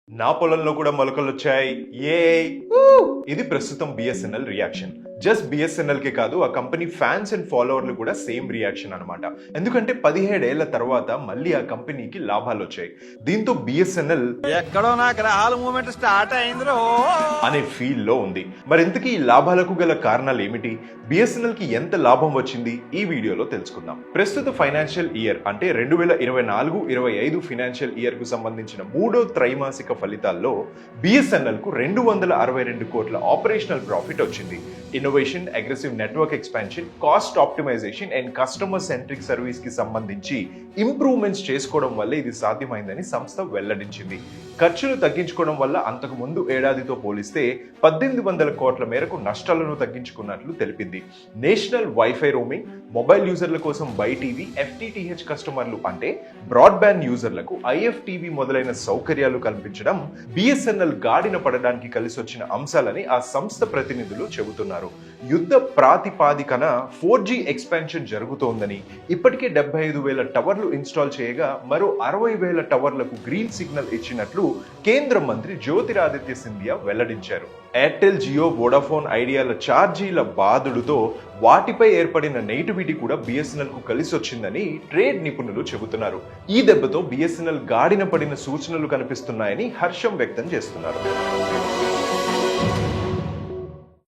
నా పొలంలో కూడా మొలకలు వచ్చాయి. ఏ ఇది ప్రస్తుతం బిఎస్ఎన్ఎల్ రియాక్షన్. జస్ట్ బిఎస్ఎన్ఎల్ కే కాదు, ఆ కంపెనీ ఫ్యాన్స్ అండ్ ఫాలోవర్లు కూడా సేమ్ రియాక్షన్ అన్నమాట. ఎందుకంటే 17 ఏళ్ల తర్వాత మళ్ళీ ఆ కంపెనీకి లాభాలు వచ్చాయి. దీంతో బిఎస్ఎన్ఎల్ ఎక్కడో నా గ్రహాల మూమెంట్ స్టార్ట్ అయిందిరో అనే ఫీల్ లో ఉంది. మరి ఇంతకీ ఈ లాభాలకు గల కారణాలు ఏమిటి? బిఎస్ఎన్ఎల్ కి ఎంత లాభం వచ్చింది? ఈ వీడియోలో తెలుసుకుందాం. ప్రస్తుత ఫైనాన్షియల్ ఇయర్ అంటే 2024-25 ఫైనాన్షియల్ ఇయర్ కు సంబంధించిన మూడో త్రైమాసిక ఫలితాల్లో బిఎస్ఎన్ఎల్ కు 262 కోట్ల ఆపరేషనల్ ప్రాఫిట్ వచ్చింది. Innovation, aggressive network expansion, cost optimization and customer centric service కి సంబంధించి ఇంప్రూవ్మెంట్స్ చేసుకోవడం వల్ల ఇది సాధ్యమైందని సంస్థ వెల్లడించింది. ఖర్చులు తగ్గించుకోవడం వల్ల అంతకు ముందు ఏడాదితో పోలిస్తే 1800 కోట్ల మేరకు నష్టాలను తగ్గించుకున్నట్లు తెలిపింది. నేషనల్ వైఫై రోమింగ్, మొబైల్ యూజర్ల కోసం బై టీవీ, ఎఫ్టిటిహెచ్ కస్టమర్లు అంటే బ్రాడ్బ్యాండ్ యూజర్లకు ఐఎఫ్టీవీ మొదలైన సౌకర్యాలు కల్పించడం బిఎస్ఎన్ఎల్ గాడిన పడడానికి కలిసొచ్చిన అంశాలని ఆ సంస్థ ప్రతినిధులు చెబుతున్నారు. యుద్ధ ప్రాతిపాదికన 4G ఎక్స్పాన్షన్ జరుగుతోందని, ఇప్పటికే 75,000 టవర్లు ఇన్స్టాల్ చేయగా మరో 60,000 టవర్లకు గ్రీన్ సిగ్నల్ ఇచ్చినట్లు కేంద్ర మంత్రి జ్యోతిరాదిత్య సింధియా వెల్లడించారు. ఎయిర్టెల్, జియో, వోడాఫోన్ ఐడియాల ఛార్జీల బాదుడుతో వాటిపై ఏర్పడిన నెగిటివిటీ కూడా బిఎస్ఎన్ఎల్ కు కలిసొచ్చిందని ట్రేడ్ నిపుణులు చెబుతున్నారు. ఈ దెబ్బతో బిఎస్ఎన్ఎల్ గాడిన పడిన సూచనలు కనిపిస్తున్నాయని హర్షం వ్యక్తం చేస్తున్నారు.